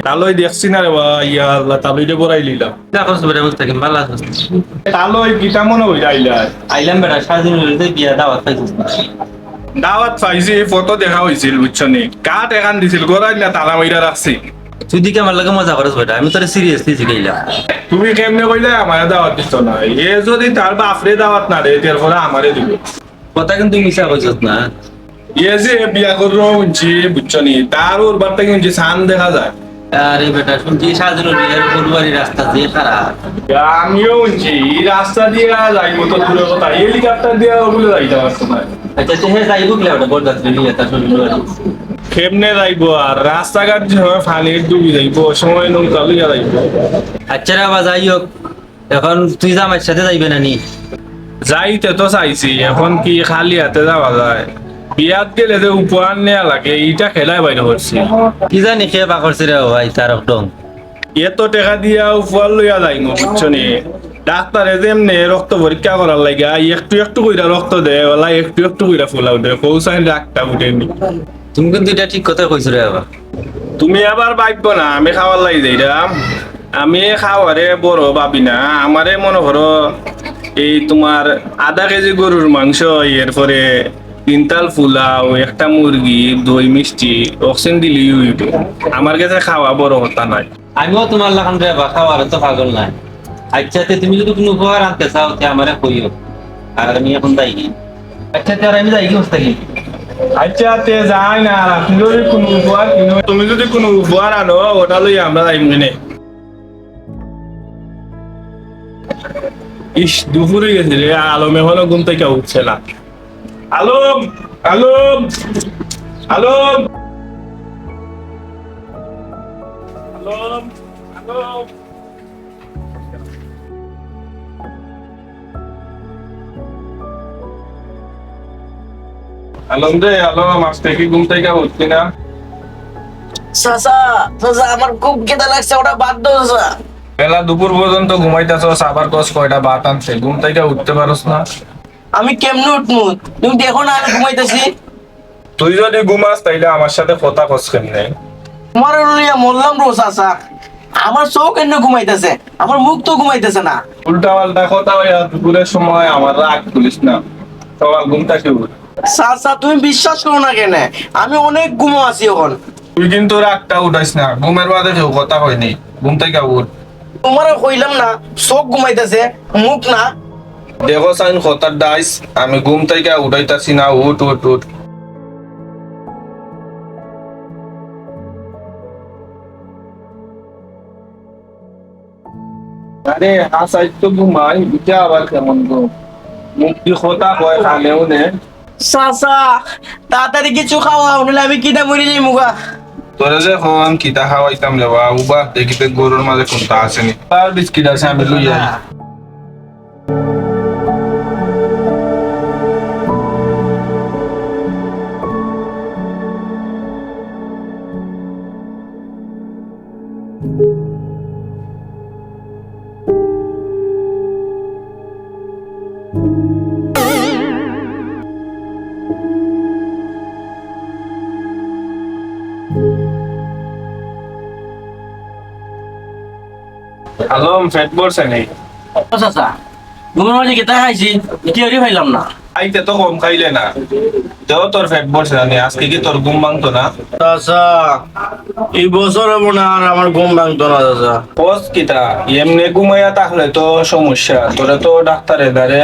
তালই দেখছি না রে ভাই, ইয়া আল্লাহ, তালইটা বড়াই লিলাম। তালই কিটা মনে হই আইলা? আইলাম বেটা সারাদিন বিয়া দাওয়াত পাইছিস না। দাওয়াত পাইছি, ফটো দেখা হয়েছিল বুঝছো নি, কাঠ এখান দিছিল গড়াই না, তালা মাইরা রাখছি। তুই দিকে আমার লাগে মজা করস বেটা, আমি তোরে সিরিয়াসলি জিগাইলাম। তুমি কেমনে কইলে আমার দাওয়াত দিচ্ছ না? এ যদি তার বাপরে দাওয়াত না দেয়, তারপরে আমারে দিবে। কথা কিন্তু মিশা কইছস না। এ যে বিয়া করবো শুনছি বুঝছো নি, তার ওর বার্তা শুনছি সান দেখা যায়। আরে বেটা শুনছি সারাদিন বিয়ের পরিবারের রাস্তা যে খারাপ। আমিও শুনছি এই রাস্তা দিয়ে যাইবো তো দূরের কথা, হেলিকপ্টার দিয়ে ওগুলো যাইতে পারতো না। আচ্ছা তুই যাইব কিলা বেটা বরযাত্রী নিয়ে তার শ্বশুর। কেমনে যাইবো? আর রাস্তাঘাট যে সময় পানির ডুবি যাইবো, সময় নৌকা লইয়া যাইবো। আচ্ছা রে বাবা যাই হোক, এখন তুই জামাইয়ের সাথে যাইবে না নি? যাইতে তো চাইছি, এখন কি খালি হাতে যাওয়া যায়? বিয়াত গেলে যে উপহার নেওয়া লাগে, এইটা খেলাই বাইরে করছি। কি জানি খেয়ে বা করছে রে ভাই তার একদম। এত টাকা দিয়া উপহার লইয়া যাইম বুঝছো নি। ডাক্তারে যেমনে রক্ত পরীক্ষা করার লাগে একটু একটু কইরা রক্ত দেয়, ওলা একটু একটু কইরা ফুলাও দেয়, পৌঁছায় ডাক্তার উঠেনি। তুমি কিন্তু এটা ঠিক কথা কইছো রে বাবা। তুমি আবার ভাববো না আমি খাওয়ার লাগি যাইরাম। আমি খাওয়ারে বড় ভাবি না, আমারে মনে করো এই তোমার আধা কেজি গরুর মাংস, এরপরে তিনটাল ফুলাও, একটা মুরগি, দই মিষ্টি, অক্সিজেন দিলি হইব। আমার কাছে খাওয়া বড় কথা নাই। আমিও তোমার লাগান রে বা খাওয়ার তো পাগল নাই। আচ্ছা তুমি যদি কোনো উপহার আনতে চাও তে আমারে কইও, আর আমি এখন যাই কি। আচ্ছা আর আমি যাই কি হস্তাকি। আচ্ছা তে যাই না, আর আপনি যদি কোনো উপহার কিনো, তুমি যদি কোনো উপহার আনো ওটা লই আমরা যাইম কিনে। ইস দুপুরে গেছে রে, আলম এখনো ঘুম থেকে উঠছে না। আলম, আলম, আলম, আলম, আলম। আলম রে, আলম, আজ থেকে ঘুম থেকে উঠছি না। চাচা চাচা আমার খুব খিদা লাগছে, ওটা বাদ দাও চাচা। বেলা দুপুর পর্যন্ত ঘুমাইতেছস, আবার কস কয়টা ভাত আনছে, ঘুম থেকে উঠতে পারস না? আমি কেমনে উঠমু? তুমি দেখো না আমি ঘুমাইতেছি। তুই যদি ঘুমাস তাইলে আমার সাথে কথা কস কেমনে? তোমার লইয়া মরলাম রো চাচা। আমার চোখ এনে ঘুমাইতেছে, আমার মুখ তো ঘুমাইতেছে না। উল্টা পাল্টা কথা হইয়া দুপুরের সময় আমার রাগ তুলিস না, সকাল ঘুম থেকে উঠ। চাচা তুমি বিশ্বাস করো না কেন, আমি অনেক ঘুমো আছি এখন। তুই কিন্তু রাগটা উঠাইস না, ঘুমের বাদে কেউ কথা হয়নি, ঘুম থেকে উঠ। তোমারও কইলাম না চোখ ঘুমাইতেছে, মুখ না। দেখো সাইন খতার ডাইস, আমি ঘুম থেকে উঠাইতাছি না, উঠ উঠ উঠ। আরে হাসাই তো ঘুমাই, এটা আবার কেমন গো? মুখ কি খতা হয় খালেও নে। চাচা তাড়াতাড়ি কিছু খাওয়া, নাহলে আমি কিনা মরি যাই মুগা। তোরা যে হন কিতা খাওয়াইতাম রে বা, উবা দেখিতে গরুর মাঝে কোনটা আসেনি। আর বিস্কিট আছে, আমি লই আই। আলম ফেট পড়ছে নেই? চাচা ঘুমের মাঝে কেতা খাইছি, কি হরি পাইলাম না। খাইতে তো কম খাইলে না, দেও তোর ফেট পড়ছে না, আজকে কি তোর ঘুম ভাঙতো না? চাচা এই বছর হবো না আর আমার ঘুম ভাঙতো না চাচা। বস কিতা এমনি ঘুমাইয়া থাকলে তো সমস্যা, তোরে তো ডাক্তারের দ্বারে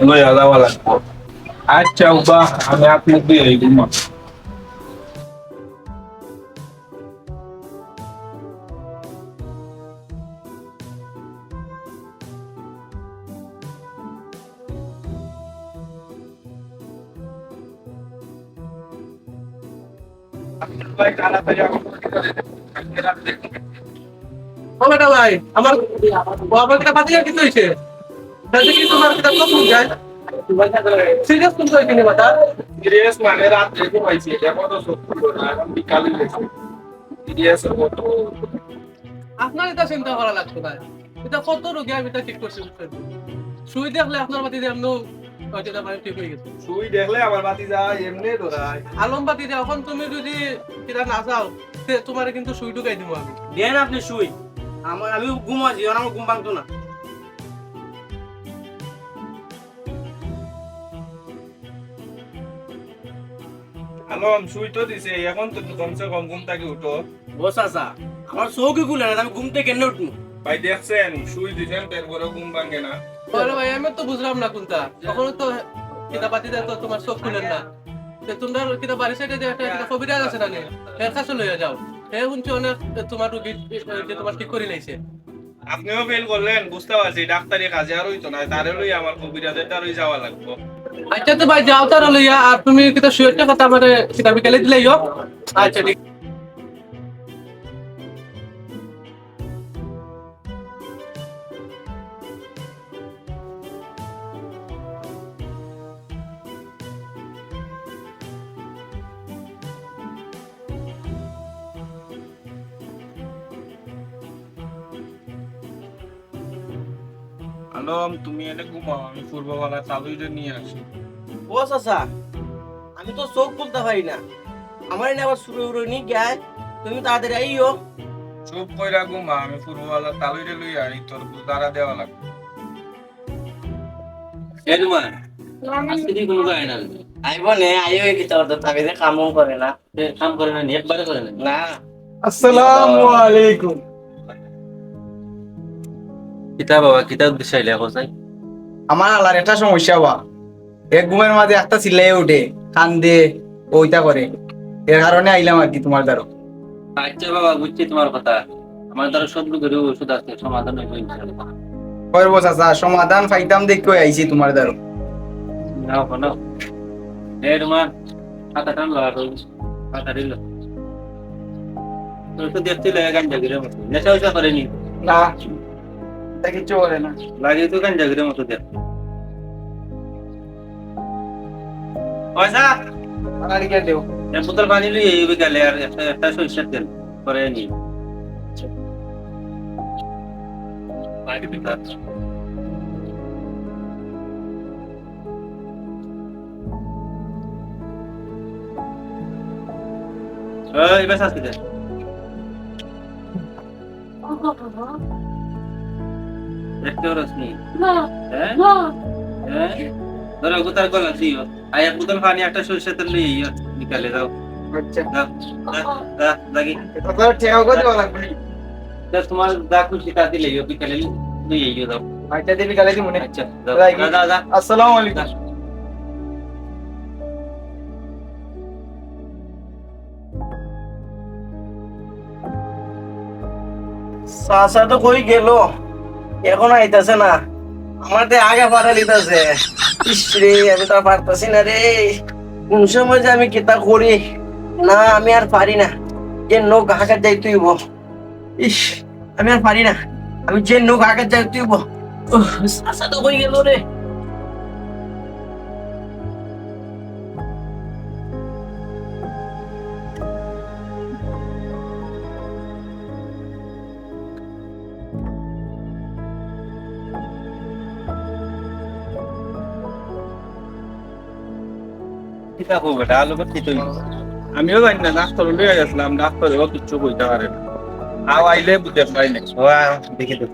লইয়া যাওয়া লাগবো। আচ্ছা উবা, আমি হাত মুখ দিয়ে ঘুমা। ও বেটা ভাই, আমার বাবার একটা পাতিকা কিছু হয়েছে। তাতে কি তোমার কিতা কত যায়? সিরিয়াস কোন কই কিনে বাতা? সিরিয়াস মানে রাত্রে ঘুমাইছি, দেখো তো সত্যি করে এখন বিকালে গেছি। সিরিয়াস কত? আপনার এটা চিন্তা করা লাগতো না। এটা কত রোগী আমি এটা ঠিক করছি বুঝছেন। শুই দেখলে আপনার মাটি দিয়ে আমনো ওইটা মানে ঠিক হয়ে গেছে সুই দেখলে আমার বাতি যায় এমনি ধরায়। আলমবাতি যে এখন তুমি যদি কিনা না যাও তোমার কিন্তু সুই ঢুকাই দিব আমি দেন আপনি শুই আমি ঘুমাচ্ছি আমার ঘুম ভাঙতো না। আলম সুই তো দিছে, এখন তো কমসে কম ঘুম থেকে উঠো। বস আসা আমার চৌকি খুলে না আমি ঘুম থেকে কেন উঠবো? ভাই দেখছেন সুই দিছেন তারপরে ঘুম ভাঙে না। বলে ভাই আমি তো বুঝলাম না কোনটা তখন তো কিতাবাতিতে তো তোমার চোখ খুলেন না তোমরা কিতাব বাড়ি সাইডে যে একটা কিতাব কবিরাজ আছে না এর কাছে লইয়া যাও হে শুনছি অনেক তোমার রুগী যে তোমার ঠিক করে লাইছে আপনিও ফেল করলেন, বুঝতে পারছি ডাক্তারি কাজে আর হইতো না, তারে লই আমার কবিরাজের তারই যাওয়া লাগবে। আচ্ছা তো ভাই যাও তার লইয়া আর তুমি কিতাব শুয়েরটা কথা আমারে কিতাব বিকালে দিলেইও আচ্ছা ঠিক আলম তুমি এনে ঘুমাও, আমি পূর্ববেলা চালুইটা নিয়ে আসি। বস আসা আমি তো চোখ খুলতে পারি না আমার এনে আবার শুরু নি গায় তুমি তাড়াতাড়ি আইও। চুপ কইরা ঘুমা, আমি পূর্ববেলা চালুইটা লই আই, তোর দ্বারা দেওয়া লাগবে। এ তোমার আজকে দিয়ে কোনো গায় না আইব নে আইও কি তোর তো তাকে কামও করে না কাম করে না একবারে করে না না। আসসালামু আলাইকুম। কিতাব বাবা কিতাব দিছাইলে কোথায় আমার আলার একটা সমস্যা বা এক ঘুমের মাঝে একটা চিল্লাই উঠে কান্দে ওইটা করে, এর কারণে আইলাম আর কি তোমার দ্বারা। আচ্ছা বাবা বুঝছি তোমার কথা আমার দ্বারা সব লোকের ওষুধ আছে সমাধান হইব ইনশাআল্লাহ করবো চাচা, সমাধান পাইতাম দেখে আইছি তোমার দ্বারা। নাও কোনো এ তোমার খাতা টান লাগা খাতা দিল তো দেখতে লাগে গাঞ্জা গিরে মতো নেশা উচা করেনি না তা কিছু করে না। লাগে তো গাঞ্জা গিরে মতো দেখ পয়সা আর কি দেও এক বোতল পানি লই এই বিকালে আর একটা সরিষার তেল করে নি এই বেশ আসতে দে দেখতে রসনি হ্যাঁ হ্যাঁ ধরো গোতার গলা দিও আর এক বোতল পানি একটা সরিষার তেল লই আইও বিকালে যাও আচ্ছা লাগি তারপর ঠেও করে দেওয়া লাগবে। তোমার যা খুশি তা দিলে বিকালে লই আইও যাও আচ্ছা দিবি কালে দিমু নে। আচ্ছা যাও লাগি। যা আসসালামু আলাইকুম। চাচা তো কই গেল এখন আইতাছে না আমার তো আগে পাঠা লিতাছে। ইস রে আমি তো আর পারতাছি না রে কোন সময় যে আমি কিতা করি না আমি আর পারি না যে নৌক হাঁকার যাই তুইব। ইস আমি আর পারি না আমি যে নৌক হাঁকার যাই তুইব। চাচা তো কই গেল রে। কিতা কো বেটা আলো করতে তুই আমিও জানি না, ডাক্তার লইয়া গেছিলাম, ডাক্তারেও কিচ্ছু কইতে পারে না। আও আইলে বুঝতে পাই না। ওয়া দেখি তো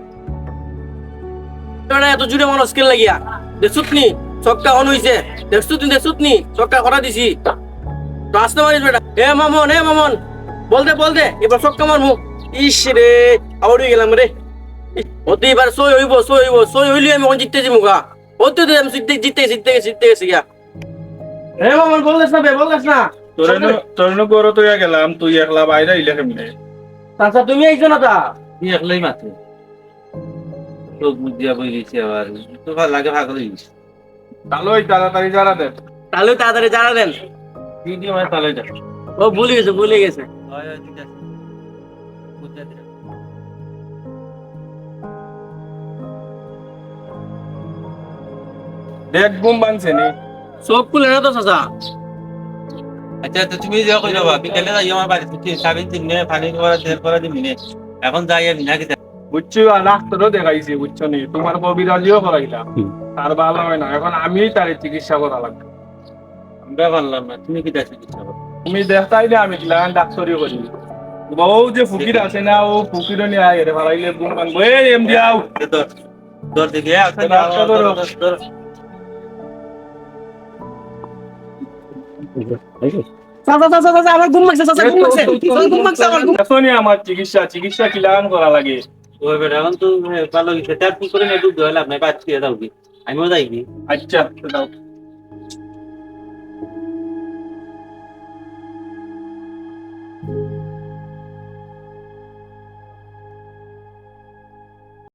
এত জুড়ে মানুষ স্কেল লাগিয়া দেখছুত নি চকটা অন হইছে দেখছুত নি চকটা করা দিছি রাস্তা মারিস বেটা। হে মামন বল দে এবার চকটা মারমু। ইস রে আবার হয়ে গেলাম রে ওতে এবার সই হইলি আমি অন জিততে যাবো গা ওতে আমি জিততে গেছি গিয়া। হে মামন বললেস না তোর বড় তুইয়া গেলাম, তুই একলা বাইরে আইলে কেমনে? চাচা তুমি আইছো না তা তুই একলাই মাত্র চোখ বুঝিয়া বই গেছি আবার তো ভালো লাগে ভাগল হইছে তাহলে তাড়াতাড়ি জানা দে। তাহলে তাড়াতাড়ি জানা দেন। কি দি মানে তালে যা ও ভুলে গেছে হয় হয় ঠিক আছে বুঝা দে দেখ ঘুম ভাঙছে নি? চোখ খুলে না তো চাচা। আচ্ছা তো তুমি যা কই যাবা বিকেলে যাই আমার বাড়ি থেকে সাবিন দিনে পানি করা তেল করা দিবি নে এখন যাই আমি না কি বুঝছো আর ডাক্তারও দেখাইছি বুঝছো নি তোমার কবিরাজিও করাইলাম তার ভালো হয় না এখন আমি তার চিকিৎসা করা লাগবে আমরা পারলাম না তুমি কি চিকিৎসা করো তুমি দেখতাইলে আমি দিলাম ডাক্তারিও করি বউ যে ফকির আছে না ও ফকিরও নিয়ে আয় রে ভাড়াইলে গুম কানবো এই এমডি আও ধর ধর দেখি আচ্ছা রাস্তা ধরো। আমার ঘুম লাগছে এখনই আমার চিকিৎসা কিলান করা লাগে ওই বেটা এখন তো ভালো গেছে তার কি করে নেটু দইলাম না কাজ দিয়ে দাও কি আমিও যাই কি আচ্ছা দাও